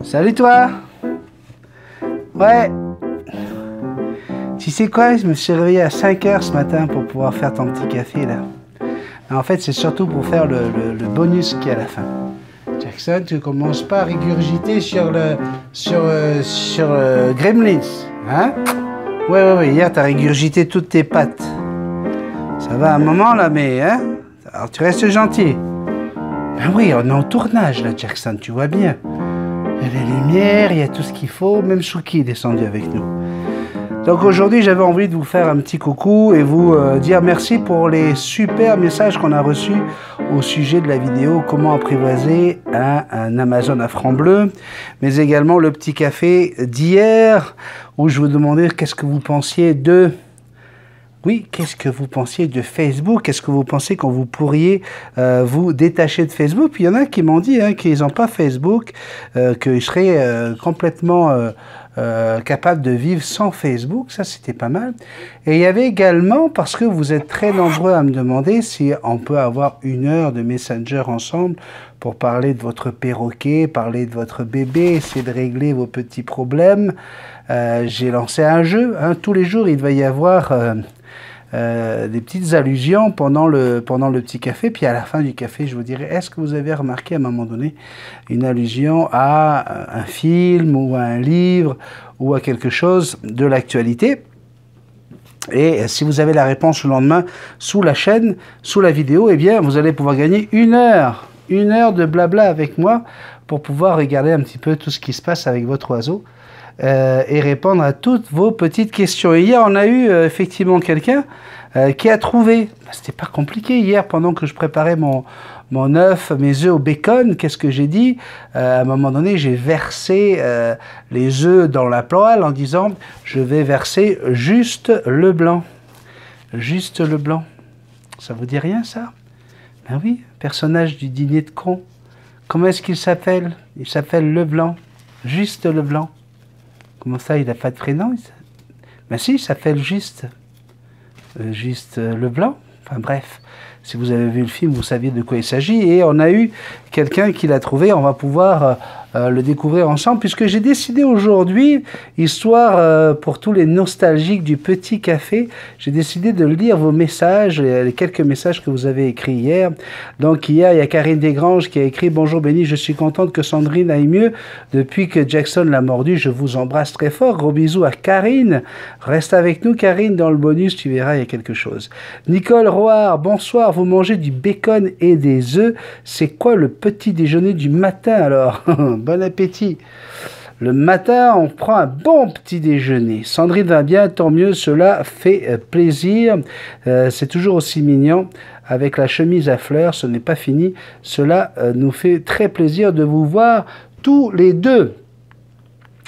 Salut toi. Ouais. Tu sais quoi, je me suis réveillé à 5 h ce matin pour pouvoir faire ton petit café là. Mais en fait, c'est surtout pour faire le bonus qui est à la fin. Jackson, tu commences pas à régurgiter sur Gremlins, hein? Ouais, hier t'as régurgité toutes tes pattes. Ça va un moment là, mais hein? Alors tu restes gentil. Ben oui, on est en tournage là, Jackson, tu vois bien. Il y a les lumières, il y a tout ce qu'il faut, même Chouki est descendu avec nous. Donc aujourd'hui, j'avais envie de vous faire un petit coucou et vous dire merci pour les super messages qu'on a reçus au sujet de la vidéo « Comment apprivoiser un Amazon à franc bleu », mais également le petit café d'hier où je vous demandais qu'est-ce que vous pensiez de... Oui, qu'est-ce que vous pensiez de Facebook? Est-ce que vous pensez que vous pourriez vous détacher de Facebook? Puis il y en a qui m'ont dit qu'ils n'ont pas Facebook, qu'ils seraient complètement capables de vivre sans Facebook. Ça, c'était pas mal. Et il y avait également, parce que vous êtes très nombreux à me demander si on peut avoir 1 heure de Messenger ensemble pour parler de votre perroquet, parler de votre bébé, essayer de régler vos petits problèmes. J'ai lancé un jeu. Tous les jours, il va y avoir... des petites allusions pendant le petit café, puis à la fin du café, je vous dirai, est-ce que vous avez remarqué à un moment donné une allusion à un film ou à un livre ou à quelque chose de l'actualité? Et si vous avez la réponse le lendemain sous la chaîne, sous la vidéo, eh bien, vous allez pouvoir gagner 1 heure de blabla avec moi pour pouvoir regarder un petit peu tout ce qui se passe avec votre oiseau. Et répondre à toutes vos petites questions. Et hier, on a eu effectivement quelqu'un qui a trouvé. C'était pas compliqué hier, pendant que je préparais mes œufs au bacon. Qu'est-ce que j'ai dit? À un moment donné, j'ai versé les œufs dans la poêle en disant je vais verser juste le blanc. Juste le blanc. Ça vous dit rien, ça? Ben oui, personnage du dîner de con. Comment est-ce qu'il s'appelle? Il s'appelle Leblanc. Juste Leblanc. Comment ça, il n'a pas de prénom? Ben si, il s'appelle juste Leblanc. Enfin bref, si vous avez vu le film, vous saviez de quoi il s'agit. Et on a eu quelqu'un qui l'a trouvé. On va pouvoir le découvrir ensemble, puisque j'ai décidé aujourd'hui, histoire pour tous les nostalgiques du petit café, j'ai décidé de lire vos messages, les quelques messages que vous avez écrits hier. Donc hier, il y a Karine Desgranges qui a écrit « Bonjour Benny, je suis contente que Sandrine aille mieux depuis que Jackson l'a mordu. Je vous embrasse très fort. Gros bisous à Karine. Reste avec nous, Karine, dans le bonus, tu verras, il y a quelque chose. » Nicole Roard, bonsoir, vous mangez du bacon et des œufs. C'est quoi le petit déjeuner du matin alors? Bon appétit. Le matin, on prend un bon petit déjeuner. Sandrine va bien, tant mieux, cela fait plaisir. C'est toujours aussi mignon. Avec la chemise à fleurs, ce n'est pas fini. Cela nous fait très plaisir de vous voir tous les deux.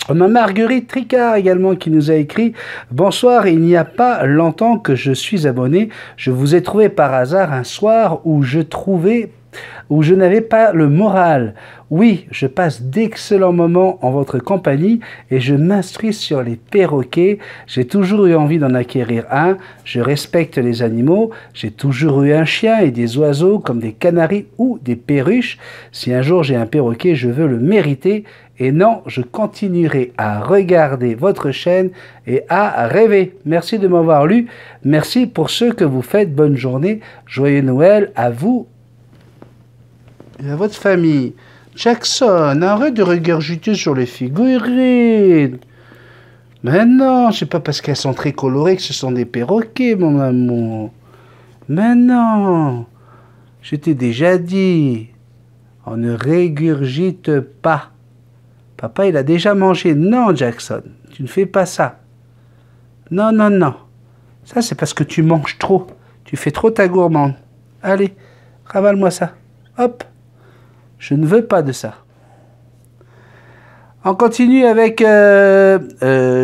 On a Marguerite Tricard également qui nous a écrit « Bonsoir, il n'y a pas longtemps que je suis abonné. Je vous ai trouvé par hasard un soir où je n'avais pas le moral. Oui, je passe d'excellents moments en votre compagnie et je m'instruis sur les perroquets. J'ai toujours eu envie d'en acquérir un. Je respecte les animaux. J'ai toujours eu un chien et des oiseaux comme des canaris ou des perruches. Si un jour j'ai un perroquet, je veux le mériter. Et non, je continuerai à regarder votre chaîne et à rêver. Merci de m'avoir lu. Merci pour ce que vous faites. Bonne journée. Joyeux Noël à vous et à votre famille. Jackson, arrête de regurgiter sur les figurines. Mais non, c'est pas parce qu'elles sont très colorées que ce sont des perroquets, mon amour. Mais non, je t'ai déjà dit, on ne régurgite pas. Papa, il a déjà mangé. Non, Jackson, tu ne fais pas ça. Non, non, non. Ça, c'est parce que tu manges trop. Tu fais trop ta gourmande. Allez, ravale-moi ça. Hop. Je ne veux pas de ça. On continue avec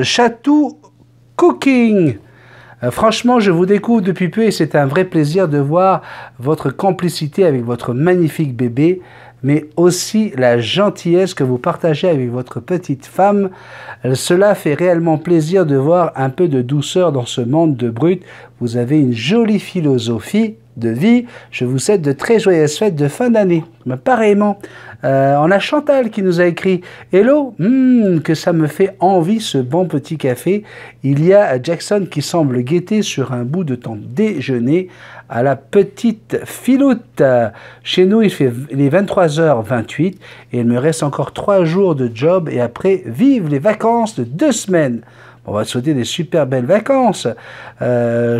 Chatou Cooking. Franchement, je vous découvre depuis peu et c'est un vrai plaisir de voir votre complicité avec votre magnifique bébé, mais aussi la gentillesse que vous partagez avec votre petite femme. Cela fait réellement plaisir de voir un peu de douceur dans ce monde de brut. Vous avez une jolie philosophie. de vie. Je vous souhaite de très joyeuses fêtes de fin d'année. Pareillement, on a Chantal qui nous a écrit « Hello, que ça me fait envie ce bon petit café. Il y a Jackson qui semble guetter sur un bout de ton déjeuner à la petite filoute. Chez nous, il est 23h28 et il me reste encore 3 jours de job et après, vive les vacances de 2 semaines. » On va te souhaiter des super belles vacances.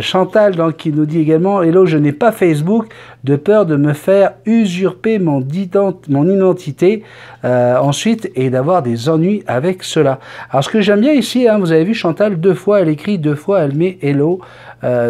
Chantal donc, qui nous dit également « Hello, je n'ai pas Facebook de peur de me faire usurper mon identité ensuite et d'avoir des ennuis avec cela. » Alors ce que j'aime bien ici, hein, vous avez vu Chantal, 2 fois elle écrit, 2 fois elle met « Hello ».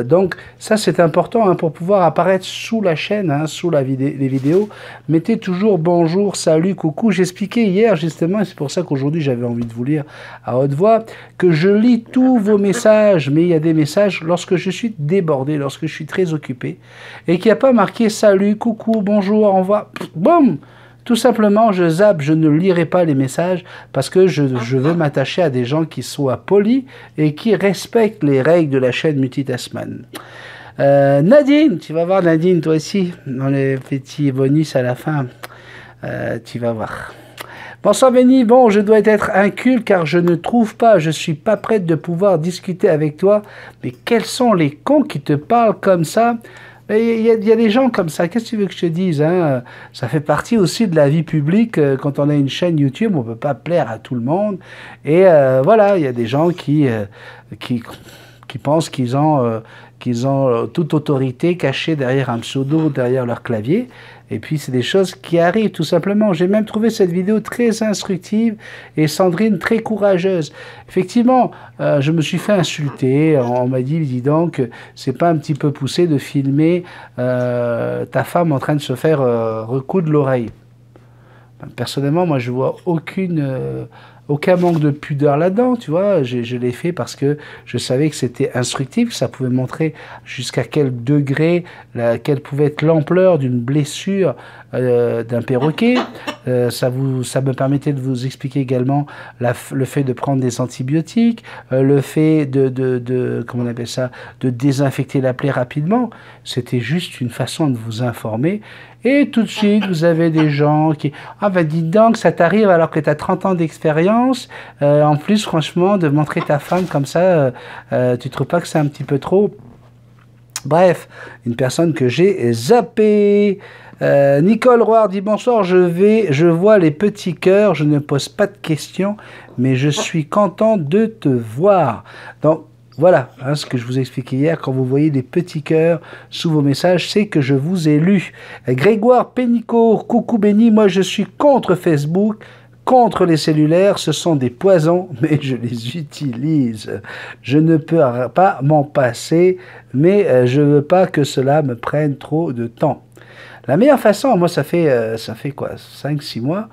Donc ça c'est important hein, pour pouvoir apparaître sous la chaîne, hein, sous les vidéos. Mettez toujours bonjour, salut, coucou. J'expliquais hier justement, et c'est pour ça qu'aujourd'hui j'avais envie de vous lire à haute voix, que je lis tous vos messages, mais il y a des messages lorsque je suis débordé, lorsque je suis très occupé, et qu'il n'y a pas marqué salut, coucou, bonjour, au revoir, boum. Tout simplement, je zappe, je ne lirai pas les messages parce que je veux m'attacher à des gens qui soient polis et qui respectent les règles de la chaîne Multitasman. Nadine, tu vas voir Nadine, toi aussi, dans les petits bonus à la fin, tu vas voir. Bonsoir Benny, bon, je dois être inculte car je ne trouve pas, je suis pas prête de pouvoir discuter avec toi, mais quels sont les cons qui te parlent comme ça ? Il y a des gens comme ça, qu'est-ce que tu veux que je te dise hein? Ça fait partie aussi de la vie publique. Quand on a une chaîne YouTube, on ne peut pas plaire à tout le monde. Et voilà, il y a des gens qui pensent qu'ils ont toute autorité cachée derrière un pseudo, derrière leur clavier. Et puis, c'est des choses qui arrivent, tout simplement. J'ai même trouvé cette vidéo très instructive et Sandrine très courageuse. Effectivement, je me suis fait insulter. On m'a dit, dis donc, c'est pas un petit peu poussé de filmer ta femme en train de se faire recoudre l'oreille. Personnellement, moi, je vois aucun manque de pudeur là-dedans, tu vois. Je l'ai fait parce que je savais que c'était instructif, que ça pouvait montrer jusqu'à quel degré, quelle pouvait être l'ampleur d'une blessure d'un perroquet. Ça me permettait de vous expliquer également le fait de prendre des antibiotiques, le fait comment on appelle ça, de désinfecter la plaie rapidement. C'était juste une façon de vous informer. Et tout de suite, vous avez des gens qui... Ah ben dis donc, ça t'arrive alors que tu as 30 ans d'expérience. En plus, franchement, de montrer ta femme comme ça, tu trouves pas que c'est un petit peu trop? Bref, une personne que j'ai zappée. Nicole Roard dit bonsoir, je vois les petits cœurs, je ne pose pas de questions, mais je suis content de te voir. Donc, voilà hein, ce que je vous ai expliqué hier. Quand vous voyez des petits cœurs sous vos messages, c'est que je vous ai lu. Grégoire Pénicaud, coucou Benny, moi je suis contre Facebook, contre les cellulaires, ce sont des poisons, mais je les utilise. Je ne peux pas m'en passer, mais je ne veux pas que cela me prenne trop de temps. La meilleure façon, moi ça fait quoi, 5-6 mois,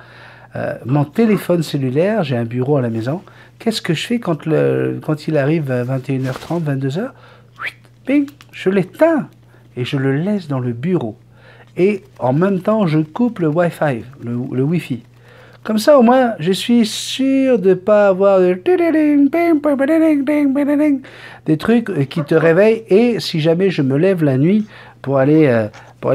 mon téléphone cellulaire, j'ai un bureau à la maison. Qu'est-ce que je fais quand il arrive à 21h30, 22h? Bing, je l'éteins et je le laisse dans le bureau. Et en même temps, je coupe le Wi-Fi, le Wi-Fi. Comme ça, au moins, je suis sûr de ne pas avoir des trucs qui te réveillent. Et si jamais je me lève la nuit pour aller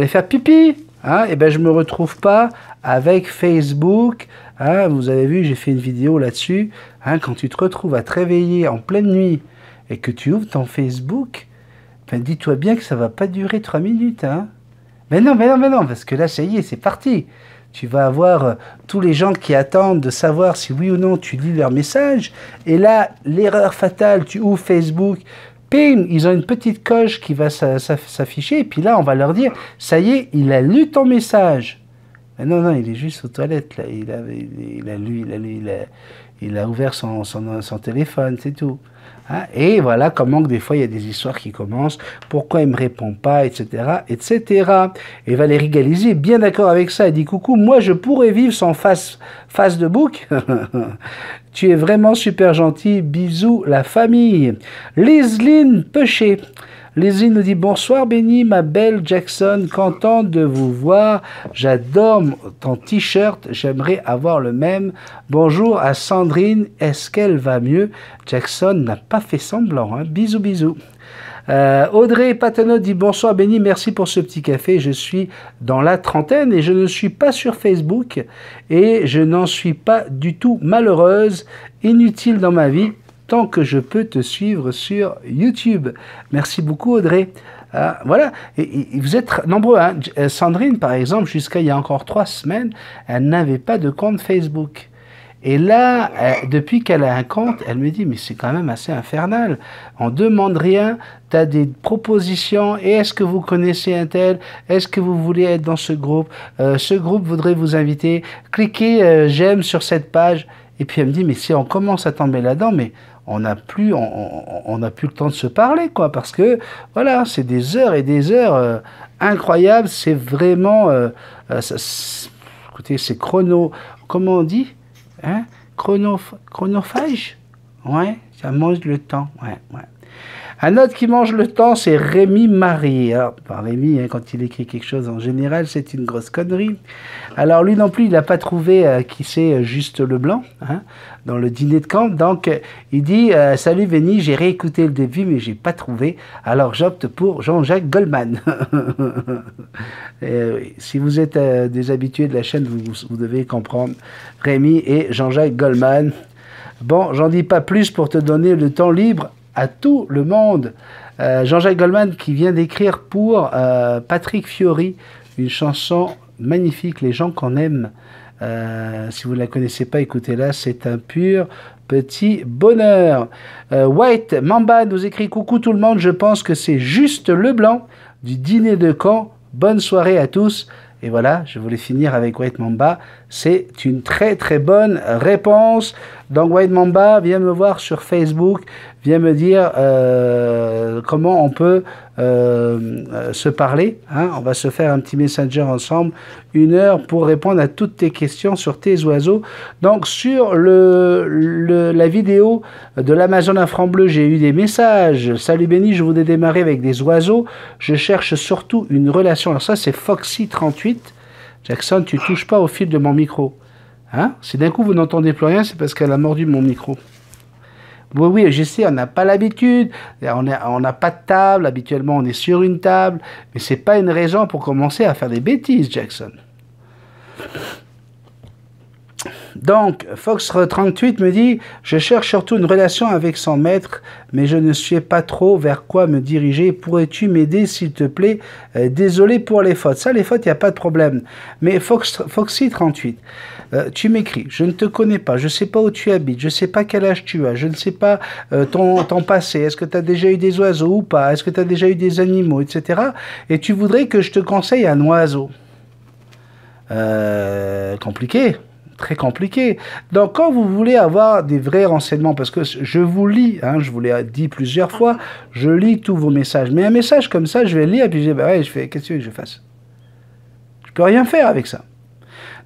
faire pipi, hein, et ben je ne me retrouve pas avec Facebook. Hein, vous avez vu, j'ai fait une vidéo là-dessus. Hein, quand tu te retrouves à te réveiller en pleine nuit et que tu ouvres ton Facebook, ben dis-toi bien que ça ne va pas durer 3 minutes. Hein. Mais non, parce que là, ça y est, c'est parti. Tu vas avoir tous les gens qui attendent de savoir si oui ou non tu lis leurs messages. Et là, l'erreur fatale, tu ouvres Facebook, ping, ils ont une petite coche qui va s'afficher. Et puis là, on va leur dire, ça y est, il a lu ton message. Mais non, il est juste aux toilettes. Là. Il a ouvert son téléphone, c'est tout. Hein? Et voilà comment que des fois il y a des histoires qui commencent, pourquoi il ne me répond pas, etc., etc. Et Valérie Galizier est bien d'accord avec ça, elle dit coucou, moi je pourrais vivre sans Facebook. Tu es vraiment super gentil, bisous la famille. Liseline Pechet. Leslie nous dit bonsoir Benny, ma belle Jackson, contente de vous voir. J'adore ton t-shirt, j'aimerais avoir le même. Bonjour à Sandrine, est-ce qu'elle va mieux? Jackson n'a pas fait semblant, hein. Bisous, bisous. Audrey Patenot dit bonsoir Benny, merci pour ce petit café. Je suis dans la trentaine et je ne suis pas sur Facebook et je n'en suis pas du tout malheureuse, inutile dans ma vie, tant que je peux te suivre sur YouTube. Merci beaucoup Audrey. Voilà, et vous êtes nombreux. Hein. Sandrine, par exemple, jusqu'à il y a encore 3 semaines, elle n'avait pas de compte Facebook. Et là, depuis qu'elle a un compte, elle me dit, mais c'est quand même assez infernal. On ne demande rien, tu as des propositions, et est-ce que vous connaissez un tel? Est-ce que vous voulez être dans ce groupe? Ce groupe voudrait vous inviter. Cliquez j'aime sur cette page. Et puis elle me dit, mais si on commence à tomber là-dedans, mais on n'a plus le temps de se parler, quoi, parce que, voilà, c'est des heures et des heures incroyables. C'est vraiment, écoutez, c'est comment on dit? Hein? Chronophage? Ouais, ça mange le temps. Ouais, ouais. Un autre qui mange le temps, c'est Rémi Marie. Alors, Rémi, hein, quand il écrit quelque chose, en général, c'est une grosse connerie. Alors, lui non plus, il n'a pas trouvé qui c'est Juste Leblanc, hein, dans le dîner de camp. Donc, il dit « Salut Benny, j'ai réécouté le début, mais j'ai pas trouvé. Alors, j'opte pour Jean-Jacques Goldman. » Si vous êtes des habitués de la chaîne, vous devez comprendre. Rémi et Jean-Jacques Goldman. Bon, j'en dis pas plus pour te donner le temps libre à tout le monde. Jean-Jacques Goldman qui vient d'écrire pour Patrick Fiori une chanson magnifique, Les gens qu'on aime. Si vous ne la connaissez pas, écoutez-la, c'est un pur petit bonheur. White Mamba nous écrit « Coucou tout le monde, je pense que c'est Juste Leblanc du dîner de Caen. Bonne soirée à tous. » Et voilà, je voulais finir avec White Mamba. C'est une très très bonne réponse. Donc White Mamba, viens me voir sur Facebook, viens me dire comment on peut se parler. Hein. On va se faire un petit messenger ensemble, 1 heure pour répondre à toutes tes questions sur tes oiseaux. Donc sur la vidéo de l'Amazon à franc bleu, j'ai eu des messages. Salut Benny, je voudrais démarrer avec des oiseaux. Je cherche surtout une relation. Alors ça c'est Foxy38. Jackson, tu touches pas au fil de mon micro. Hein? Si d'un coup vous n'entendez plus rien, c'est parce qu'elle a mordu mon micro. Oui, oui, je sais, on n'a pas l'habitude, on n'a pas de table, habituellement on est sur une table, mais c'est pas une raison pour commencer à faire des bêtises, Jackson. Donc, Fox38 me dit « Je cherche surtout une relation avec son maître, mais je ne sais pas trop vers quoi me diriger. Pourrais-tu m'aider, s'il te plaît? Désolé pour les fautes. » Ça, les fautes, il n'y a pas de problème. Mais Foxy38, tu m'écris « Je ne te connais pas, je ne sais pas où tu habites, je ne sais pas quel âge tu as, je ne sais pas ton passé. Est-ce que tu as déjà eu des oiseaux ou pas? Est-ce que tu as déjà eu des animaux, etc. Et tu voudrais que je te conseille un oiseau. Compliqué. Très compliqué. Donc, quand vous voulez avoir des vrais renseignements, parce que je vous lis, hein, je vous l'ai dit plusieurs fois, je lis tous vos messages. Mais un message comme ça, je vais le lire, et puis je dis, bah ouais, qu'est-ce que tu veux que je fasse? Je peux rien faire avec ça.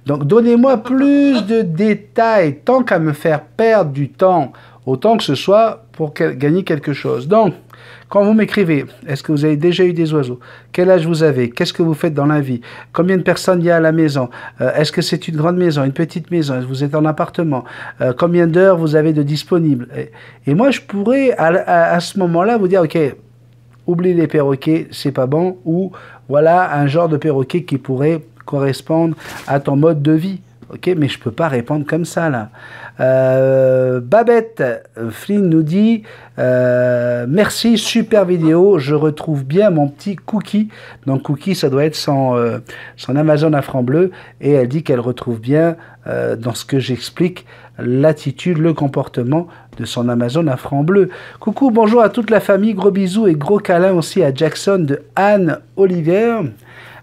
Donc, donnez-moi plus de détails, tant qu'à me faire perdre du temps, autant que ce soit pour gagner quelque chose. Donc, quand vous m'écrivez, est-ce que vous avez déjà eu des oiseaux? Quel âge vous avez? Qu'est-ce que vous faites dans la vie? Combien de personnes il y a à la maison? Est-ce que c'est une grande maison, une petite maison? Est-ce que vous êtes en appartement? Combien d'heures vous avez de disponibles? Et moi, je pourrais, à ce moment-là, vous dire, OK, oublie les perroquets, c'est pas bon, ou voilà un genre de perroquet qui pourrait correspondre à ton mode de vie. Ok, mais je ne peux pas répondre comme ça, là. Babette Flynn nous dit merci, super vidéo, je retrouve bien mon petit Cookie. Donc Cookie, ça doit être son Amazon à franc bleu. Et elle dit qu'elle retrouve bien, dans ce que j'explique, l'attitude, le comportement de son Amazon à franc bleu. Coucou, bonjour à toute la famille, gros bisous et gros câlins aussi à Jackson de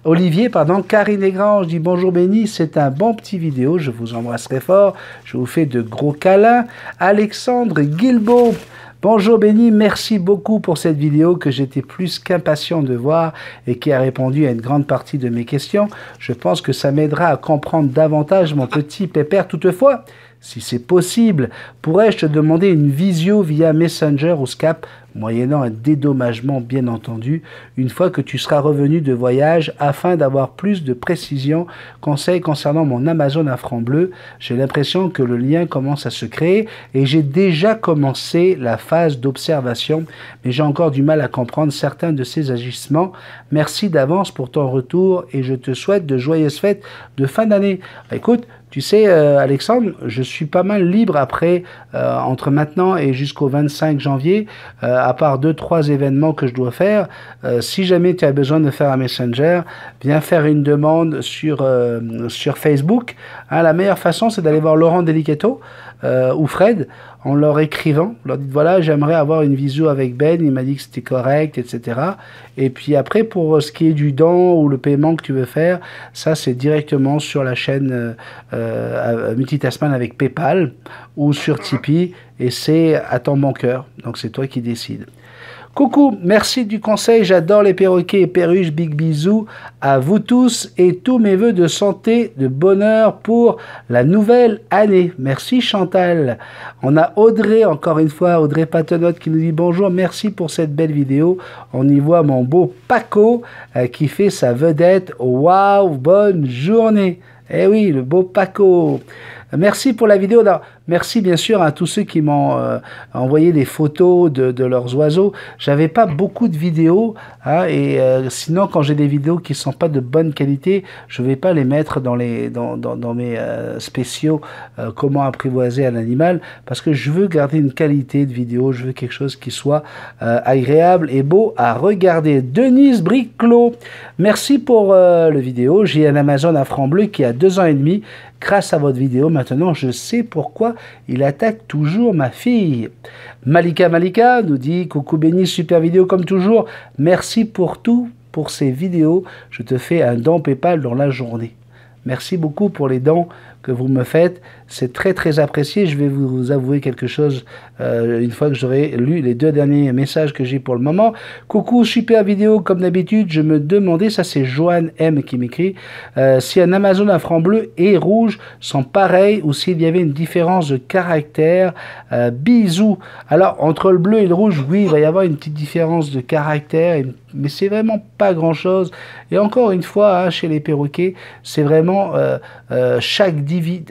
Olivier, pardon, Karine Desgranges dit bonjour Benny, c'est un bon petit vidéo, je vous embrasserai fort, je vous fais de gros câlins. Alexandre Guilbault, bonjour Benny, merci beaucoup pour cette vidéo que j'étais plus qu'impatient de voir et qui a répondu à une grande partie de mes questions. Je pense que ça m'aidera à comprendre davantage mon petit pépère. Toutefois, Si c'est possible, pourrais-je te demander une visio via Messenger ou Skype, moyennant un dédommagement bien entendu, une fois que tu seras revenu de voyage, afin d'avoir plus de précisions, conseils concernant mon Amazon à franc bleu. J'ai l'impression que le lien commence à se créer et j'ai déjà commencé la phase d'observation, mais j'ai encore du mal à comprendre certains de ces agissements. Merci d'avance pour ton retour et je te souhaite de joyeuses fêtes de fin d'année. Écoute, tu sais, Alexandre, je suis pas mal libre après, entre maintenant et jusqu'au 25 janvier, à part 2-3 événements que je dois faire. Si jamais tu as besoin de faire un Messenger, viens faire une demande sur Facebook. Hein, la meilleure façon, c'est d'aller voir Laurent Delicato ou Fred, en leur écrivant, leur dites voilà, j'aimerais avoir une visio avec Ben, il m'a dit que c'était correct, etc. Et puis après, pour ce qui est du don ou le paiement que tu veux faire, ça c'est directement sur la chaîne Multitasman avec PayPal ou sur Tipeee, et c'est à ton bon cœur, donc c'est toi qui décides. Coucou, merci du conseil, j'adore les perroquets et perruches, big bisous à vous tous et tous mes voeux de santé, de bonheur pour la nouvelle année. Merci Chantal. On a Audrey, encore une fois, Audrey Patenot qui nous dit bonjour, merci pour cette belle vidéo. On y voit mon beau Paco qui fait sa vedette. Waouh, bonne journée. Eh oui, le beau Paco. Merci pour la vidéo. Merci bien sûr à tous ceux qui m'ont envoyé des photos de leurs oiseaux. J'avais pas beaucoup de vidéos, hein, et sinon quand j'ai des vidéos qui sont pas de bonne qualité, je vais pas les mettre dans mes spéciaux comment apprivoiser un animal, parce que je veux garder une qualité de vidéo, je veux quelque chose qui soit agréable et beau à regarder. Denise Briclot, merci pour le vidéo. J'ai un Amazon à franc bleu qui a 2 ans et demi. Grâce à votre vidéo, maintenant, je sais pourquoi il attaque toujours ma fille. Malika nous dit « Coucou Béni, super vidéo comme toujours. Merci pour tout, pour ces vidéos. Je te fais un don PayPal dans la journée. » Merci beaucoup pour les dons que vous me faites. C'est très très apprécié. Je vais vous avouer quelque chose une fois que j'aurai lu les 2 derniers messages que j'ai pour le moment. Coucou, super vidéo comme d'habitude. Je me demandais, ça c'est Joanne M qui m'écrit, si un Amazon à franc bleu et rouge sont pareils ou s'il y avait une différence de caractère. Bisous. Alors entre le bleu et le rouge, oui, il va y avoir une petite différence de caractère, mais c'est vraiment pas grand chose. Et encore une fois, hein, chez les perroquets, c'est vraiment chaque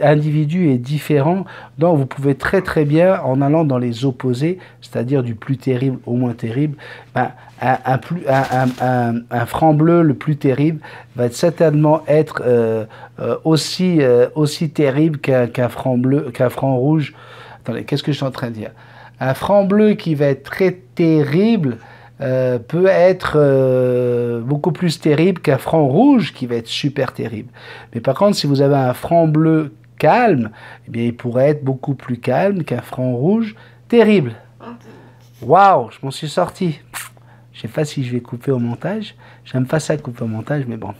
individu est différent, donc vous pouvez très très bien, en allant dans les opposés, c'est-à-dire du plus terrible au moins terrible, ben, un franc bleu le plus terrible va certainement être aussi terrible qu'un franc bleu, qu'un franc rouge. Attendez, qu'est-ce que je suis en train de dire? Un franc bleu qui va être très terrible peut être beaucoup plus terrible qu'un franc rouge qui va être super terrible. Mais par contre, si vous avez un franc bleu calme, eh bien, il pourrait être beaucoup plus calme qu'un franc rouge terrible. Waouh, je m'en suis sorti. Je sais pas si je vais couper au montage. J'aime pas ça couper au montage, mais bon.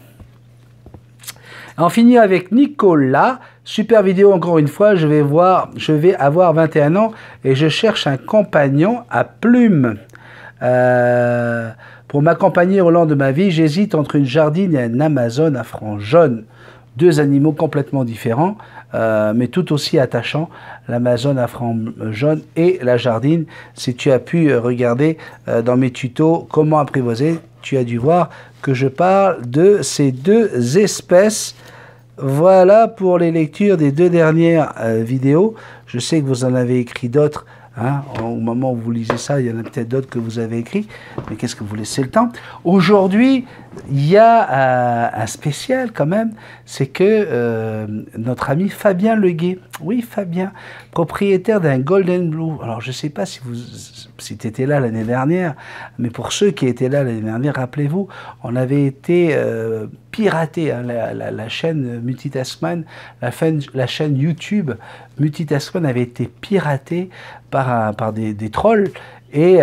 On finit avec Nicolas. Super vidéo encore une fois. Je vais avoir 21 ans et je cherche un compagnon à plumes. Pour m'accompagner au long de ma vie, j'hésite entre une jardine et un Amazon à franc jaune. 2 animaux complètement différents, mais tout aussi attachants, l'Amazon à franc jaune et la jardine. Si tu as pu regarder dans mes tutos comment apprivoiser, tu as dû voir que je parle de ces 2 espèces. Voilà pour les lectures des 2 dernières vidéos. Je sais que vous en avez écrit d'autres. Hein, au moment où vous lisez ça, il y en a peut-être d'autres que vous avez écrits, mais qu'est-ce que vous laissez le temps? Aujourd'hui, il y a un spécial quand même, c'est que notre ami Fabien Leguet, oui Fabien, propriétaire d'un Golden Blue. Alors je ne sais pas si tu étais là l'année dernière, mais pour ceux qui étaient là l'année dernière, rappelez-vous, on avait été piraté, hein, la chaîne Multitasman, la chaîne YouTube Multitasman avait été piratée par des trolls. Et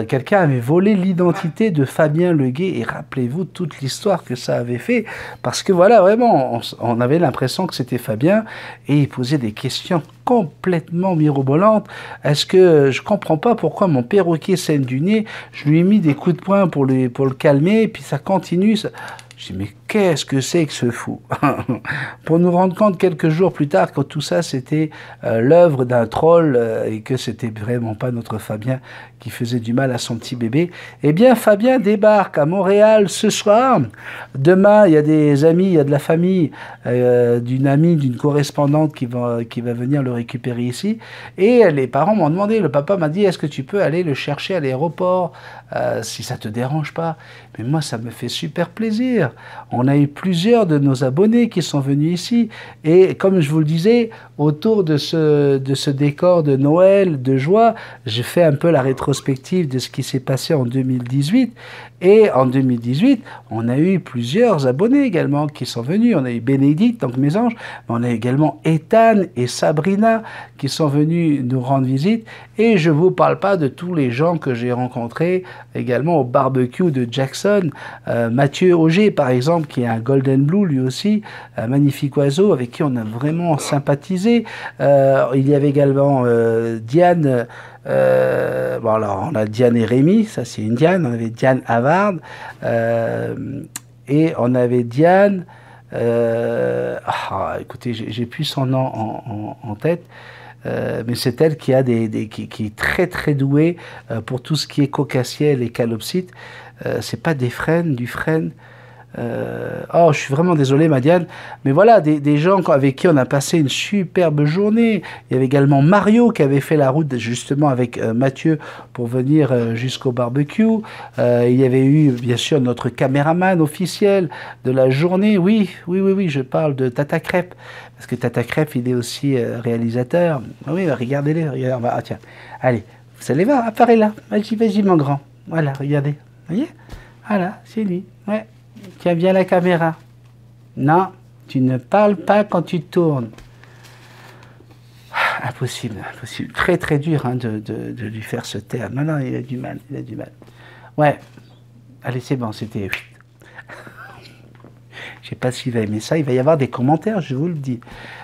quelqu'un avait volé l'identité de Fabien Leguet. Et rappelez-vous toute l'histoire que ça avait fait. Parce que voilà, vraiment, on avait l'impression que c'était Fabien. Et il posait des questions complètement mirobolantes. Est-ce que je comprends pas pourquoi mon perroquet saigne du nez? Je lui ai mis des coups de poing pour le calmer. Et puis ça continue. Je dis, mais Qu'est-ce que c'est que ce fou? Pour nous rendre compte quelques jours plus tard que tout ça c'était l'œuvre d'un troll et que c'était vraiment pas notre Fabien qui faisait du mal à son petit bébé, eh bien Fabien débarque à Montréal ce soir. Demain, il y a des amis, il y a de la famille, d'une amie, d'une correspondante qui va venir le récupérer ici. Et les parents m'ont demandé, le papa m'a dit, est-ce que tu peux aller le chercher à l'aéroport si ça te dérange pas? Mais moi, ça me fait super plaisir. On a eu plusieurs de nos abonnés qui sont venus ici. Et comme je vous le disais, autour de ce décor de Noël, de joie, j'ai fait un peu la rétrospective de ce qui s'est passé en 2018. Et en 2018, on a eu plusieurs abonnés également qui sont venus. On a eu Bénédicte, donc mes anges, mais on a également Ethan et Sabrina qui sont venus nous rendre visite. Et je ne vous parle pas de tous les gens que j'ai rencontrés également au barbecue de Jackson. Mathieu Auger, par exemple, qui est un Golden Blue, lui aussi, un magnifique oiseau avec qui on a vraiment sympathisé. Il y avait également Diane. Bon, alors, on a Diane et Rémi, ça c'est une Diane. On avait Diane Havard. Et on avait Diane. Écoutez, j'ai plus son nom en tête. Mais c'est elle qui a qui est très très douée pour tout ce qui est cocassiel et calopsite. C'est pas des frênes, du frêne. Je suis vraiment désolé, Madiane, mais voilà, des gens avec qui on a passé une superbe journée. Il y avait également Mario qui avait fait la route justement avec Mathieu pour venir jusqu'au barbecue. Il y avait eu bien sûr notre caméraman officiel de la journée. Oui, je parle de Tata Crêpe, parce que Tata Crêpe, il est aussi réalisateur. Oui, regardez-les, regardez, tiens, allez, vous allez voir, apparaît là. Vas-y, mon grand. Voilà, regardez. Vous voyez? Voilà, c'est lui. Ouais. Tiens bien la caméra. Non, tu ne parles pas quand tu tournes. Impossible. Très très dur hein, de lui faire se taire. Non, il a du mal. Ouais. Allez, c'est bon, c'était... Je ne sais pas s'il va aimer ça. Il va y avoir des commentaires, je vous le dis.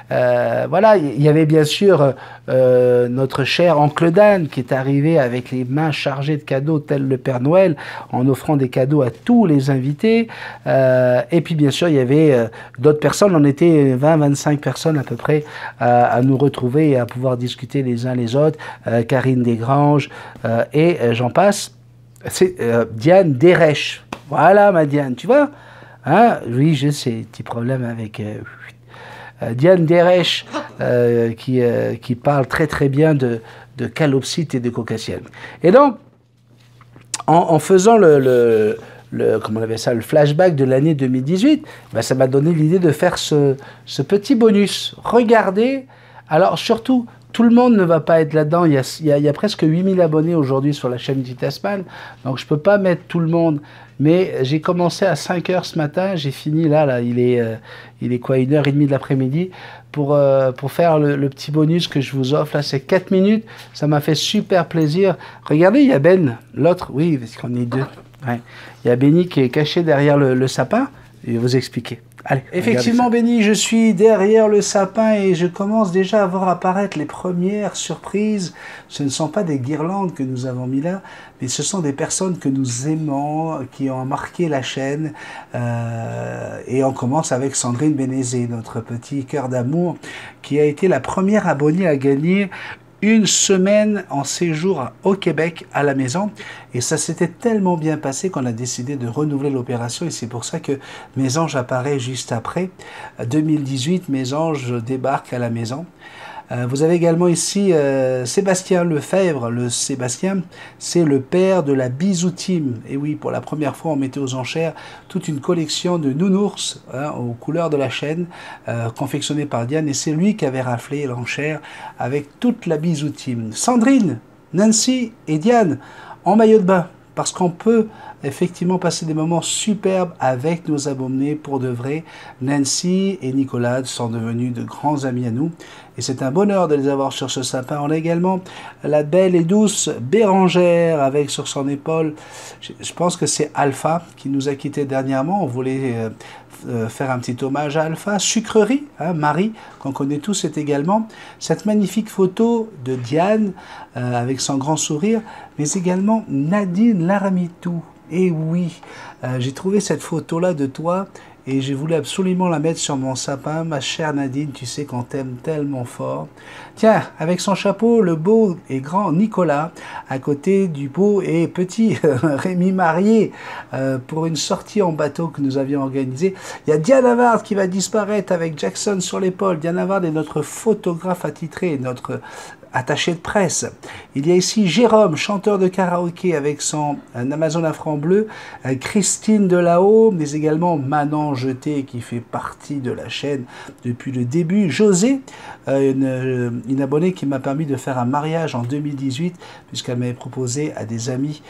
Voilà, il y avait bien sûr notre cher oncle Dan qui est arrivé avec les mains chargées de cadeaux tel le Père Noël en offrant des cadeaux à tous les invités. Et puis bien sûr, il y avait d'autres personnes. On était 20-25 personnes à peu près à nous retrouver et à pouvoir discuter les uns les autres. Karine Desgranges et j'en passe. C'est Diane Desrèches. Voilà ma Diane, tu vois? Hein? Oui, je sais, petit problème avec Diane Desrèches qui parle très très bien de calopsite et de cocassiel. Et donc, en faisant comment on appelle ça, le flashback de l'année 2018, ben ça m'a donné l'idée de faire ce petit bonus. Regardez, alors surtout, tout le monde ne va pas être là-dedans. Il y a presque 8000 abonnés aujourd'hui sur la chaîne Vitasman, donc je ne peux pas mettre tout le monde. Mais j'ai commencé à 5 h ce matin, j'ai fini là il est quoi, 1h30 de l'après-midi, pour faire le petit bonus que je vous offre. Là, c'est 4 minutes, ça m'a fait super plaisir. Regardez, il y a Ben, l'autre, oui, parce qu'on est deux. Ouais. Il y a Benny qui est caché derrière le sapin, je vais vous expliquer. Allez, effectivement, Benny, je suis derrière le sapin et je commence déjà à voir apparaître les premières surprises. Ce ne sont pas des guirlandes que nous avons mis là, mais ce sont des personnes que nous aimons, qui ont marqué la chaîne. Et on commence avec Sandrine Bénézé, notre petit cœur d'amour, qui a été la première abonnée à gagner une semaine en séjour au Québec à la maison. Et ça s'était tellement bien passé qu'on a décidé de renouveler l'opération. Et c'est pour ça que Mes Anges apparaît juste après. 2018, Mes Anges débarque à la maison. Vous avez également ici Sébastien Lefebvre. Le Sébastien, c'est le père de la Bisou Team. Et oui, pour la première fois, on mettait aux enchères toute une collection de nounours aux couleurs de la chaîne, confectionnée par Diane. Et c'est lui qui avait raflé l'enchère avec toute la Bisou Team. Sandrine, Nancy et Diane en maillot de bain. Parce qu'on peut effectivement passer des moments superbes avec nos abonnés pour de vrai. Nancy et Nicolas sont devenus de grands amis à nous. Et c'est un bonheur de les avoir sur ce sapin. On a également la belle et douce Bérangère avec sur son épaule, je pense que c'est Alpha qui nous a quittés dernièrement. On voulait faire un petit hommage à Alpha. Sucrerie, hein, Marie, qu'on connaît tous, c'est également cette magnifique photo de Diane avec son grand sourire, mais également Nadine Laramitou. Et oui, j'ai trouvé cette photo-là de toi et j'ai voulu absolument la mettre sur mon sapin. Ma chère Nadine, tu sais qu'on t'aime tellement fort. Tiens, avec son chapeau, le beau et grand Nicolas, à côté du beau et petit Rémi Marié, pour une sortie en bateau que nous avions organisée. Il y a Diana Ward qui va disparaître avec Jackson sur l'épaule. Diana Ward est notre photographe attitré, notre attaché de presse. Il y a ici Jérôme, chanteur de karaoké avec son Amazon à franc bleu, Christine Delahaut, mais également Manon Jeté qui fait partie de la chaîne depuis le début, José, une abonnée qui m'a permis de faire un mariage en 2018 puisqu'elle m'avait proposé à des amis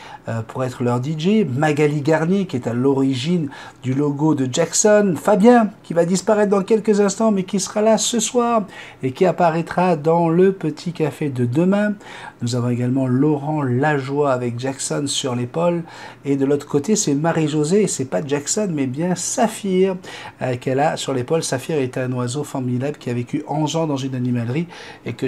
pour être leur DJ, Magali Garnier qui est à l'origine du logo de Jackson, Fabien qui va disparaître dans quelques instants mais qui sera là ce soir et qui apparaîtra dans le petit café de demain. Nous avons également Laurent Lajoie avec Jackson sur l'épaule et de l'autre côté c'est Marie-Josée et c'est pas Jackson mais bien Saphir qu'elle a sur l'épaule. Saphir est un oiseau formidable qui a vécu 11 ans dans une animalerie et que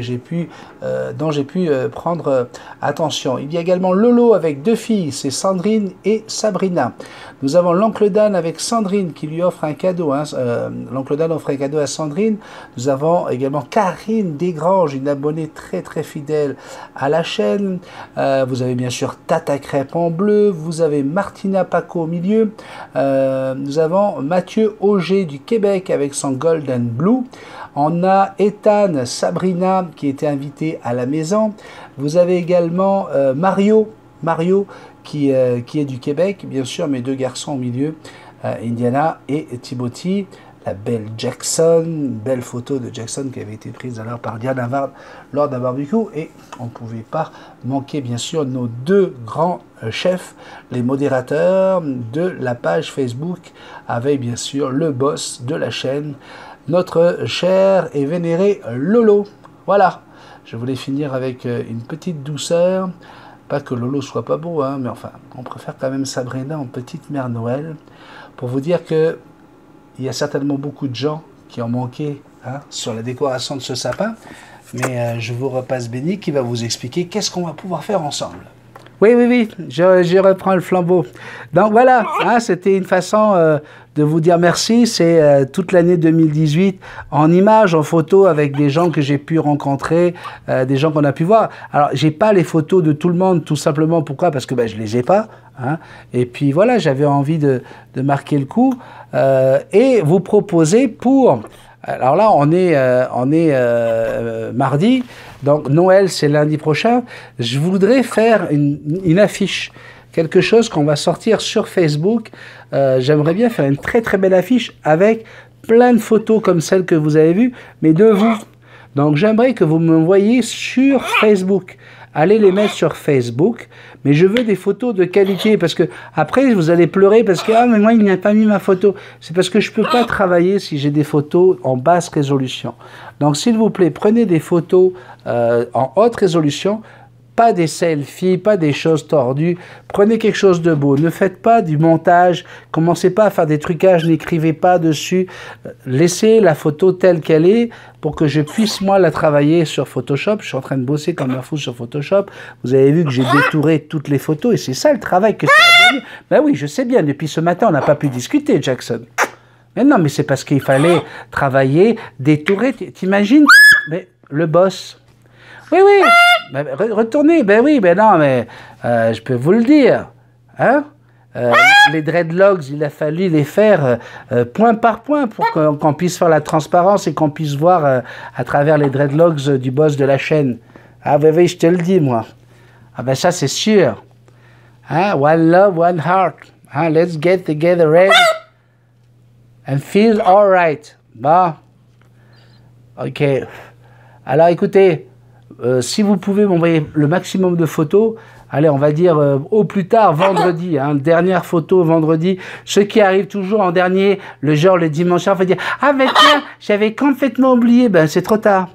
dont j'ai pu prendre attention. Il y a également Lolo avec deux filles, c'est Sandrine et Sabrina. Nous avons l'oncle Dan avec Sandrine qui lui offre un cadeau. L'oncle Dan offre un cadeau à Sandrine. Nous avons également Karine Desgranges, une abonnée très fidèle à la chaîne. Vous avez bien sûr Tata Crêpe en bleu. Vous avez Martina Paco au milieu. Nous avons Mathieu Auger du Québec avec son Golden Blue. On a Ethan, Sabrina qui était invité à la maison. Vous avez également Mario qui est du Québec, bien sûr, mes deux garçons au milieu, Indiana et Timothy. La belle Jackson, une belle photo de Jackson qui avait été prise alors par Diana Ward lors d'un barbecue. Et on ne pouvait pas manquer, bien sûr, nos deux grands chefs, les modérateurs de la page Facebook, avec bien sûr le boss de la chaîne, notre cher et vénéré Lolo. Voilà, je voulais finir avec une petite douceur. Pas que Lolo soit pas beau, mais enfin, on préfère quand même Sabrina en petite mère Noël, pour vous dire que il y a certainement beaucoup de gens qui ont manqué sur la décoration de ce sapin, mais je vous repasse Benny qui va vous expliquer qu'est-ce qu'on va pouvoir faire ensemble. Oui, je reprends le flambeau. Donc voilà, c'était une façon de vous dire merci. C'est toute l'année 2018 en images, en photos avec des gens que j'ai pu rencontrer, des gens qu'on a pu voir. Alors, j'ai pas les photos de tout le monde, tout simplement. Pourquoi? Parce que je les ai pas. Et puis voilà, j'avais envie de marquer le coup et vous proposer pour... Alors là, on est mardi, donc Noël, c'est lundi prochain. Je voudrais faire une affiche, quelque chose qu'on va sortir sur Facebook. J'aimerais bien faire une très belle affiche avec plein de photos comme celles que vous avez vues, mais de vous. Donc j'aimerais que vous m'envoyiez sur Facebook. Allez les mettre sur Facebook, mais je veux des photos de qualité, parce que après vous allez pleurer parce que mais moi il n'a pas mis ma photo. C'est parce que je peux pas travailler si j'ai des photos en basse résolution. Donc s'il vous plaît, prenez des photos en haute résolution, pas des selfies, pas des choses tordues. Prenez quelque chose de beau. Ne faites pas du montage. Commencez pas à faire des trucages. N'écrivez pas dessus. Laissez la photo telle qu'elle est pour que je puisse, moi, la travailler sur Photoshop. Je suis en train de bosser comme un fou sur Photoshop. Vous avez vu que j'ai détouré toutes les photos et c'est ça le travail que ça a donné. Ben oui, je sais bien. Depuis ce matin, on n'a pas pu discuter, Jackson. Mais non, mais c'est parce qu'il fallait travailler, détourer. T'imagines? Mais le boss... Oui, retournez, non, mais je peux vous le dire, les dreadlocks, il a fallu les faire point par point pour qu'on puisse faire la transparence et qu'on puisse voir à travers les dreadlocks du boss de la chaîne. Ah oui, je te le dis, moi. Ah ben ça, c'est sûr. One love, one heart. Let's get together and feel all right. Bon. Ok. Alors, écoutez... si vous pouvez m'envoyer le maximum de photos, allez, on va dire au plus tard vendredi, dernière photo vendredi, ceux qui arrivent toujours en dernier, le dimanche soir, on va dire « Ah ben tiens, j'avais complètement oublié », ben c'est trop tard.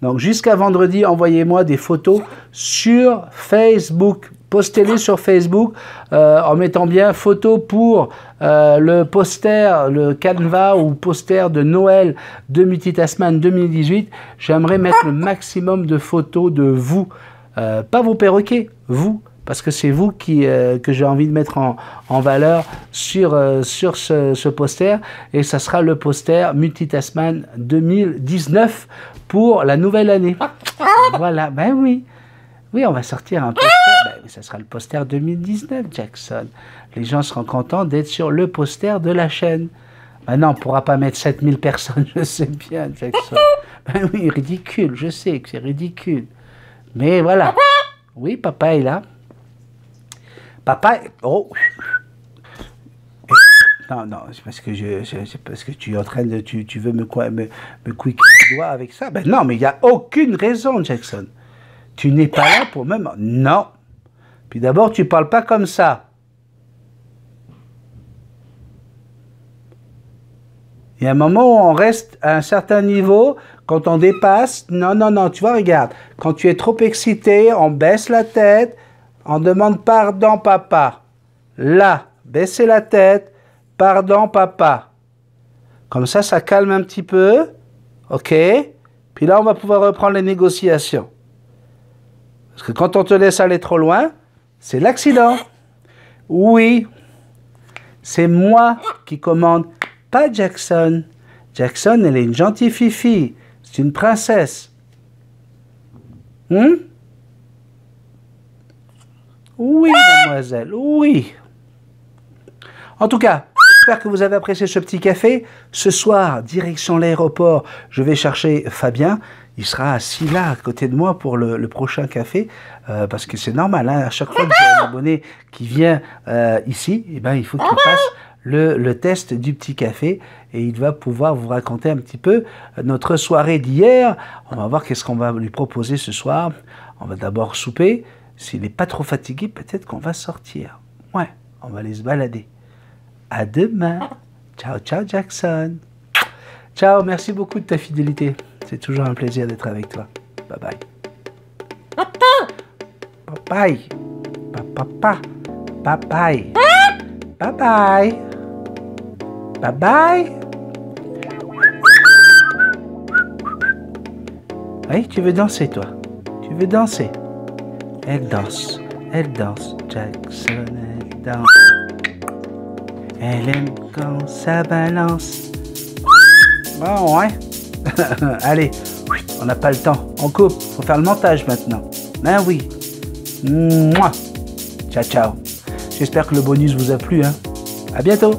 Donc jusqu'à vendredi, envoyez-moi des photos sur Facebook. Postez-les sur Facebook en mettant bien photo pour le poster, le canevas ou poster de Noël de Multitasman 2018. J'aimerais mettre le maximum de photos de vous, pas vos perroquets, vous, parce que c'est vous que j'ai envie de mettre en valeur sur ce poster, et ça sera le poster Multitasman 2019 pour la nouvelle année. Voilà, ben oui. Oui, on va sortir un poster, ben, ça sera le poster 2019, Jackson. Les gens seront contents d'être sur le poster de la chaîne. Ben non, on ne pourra pas mettre 7000 personnes, je sais bien, Jackson. Ben oui, ridicule, je sais que c'est ridicule. Mais voilà. Oui, papa est là. Papa, oh. Non, non, c'est parce que tu es en train de, tu veux me quicker le doigt avec ça. Ben non, mais il n'y a aucune raison, Jackson. Tu n'es pas là pour même... Non. Puis d'abord, tu parles pas comme ça. Il y a un moment où on reste à un certain niveau, quand on dépasse... Non, non, non, tu vois, regarde. Quand tu es trop excité, on baisse la tête, on demande pardon, papa. Là, baissez la tête, pardon, papa. Comme ça calme un petit peu. OK? Puis là, on va pouvoir reprendre les négociations. Parce que quand on te laisse aller trop loin, c'est l'accident. Oui, c'est moi qui commande, pas Jackson. Jackson, elle est une gentille fifi. C'est une princesse. Oui, mademoiselle, oui. En tout cas, j'espère que vous avez apprécié ce petit café. Ce soir, direction l'aéroport, je vais chercher Fabien. Il sera assis là, à côté de moi, pour le prochain café. Parce que c'est normal, hein, à chaque fois que j'ai un abonné qui vient ici, eh ben, il faut qu'il passe le test du petit café. Et il va pouvoir vous raconter un petit peu notre soirée d'hier. On va voir qu'est-ce qu'on va lui proposer ce soir. On va d'abord souper. S'il n'est pas trop fatigué, peut-être qu'on va sortir. Ouais, on va aller se balader. À demain. Ciao, ciao Jackson. Ciao, merci beaucoup de ta fidélité. C'est toujours un plaisir d'être avec toi. Bye bye. Papa. Bye bye. Papa. Bye bye. Bye bye. Bye bye. Oui, tu veux danser toi. Tu veux danser. Elle danse. Elle danse. Jackson, elle danse. Elle aime quand ça balance. Bon, ouais. Allez, on n'a pas le temps. On coupe. Faut faire le montage maintenant. Ben oui. Mouah. Ciao, ciao. J'espère que le bonus vous a plu. Hein. À bientôt.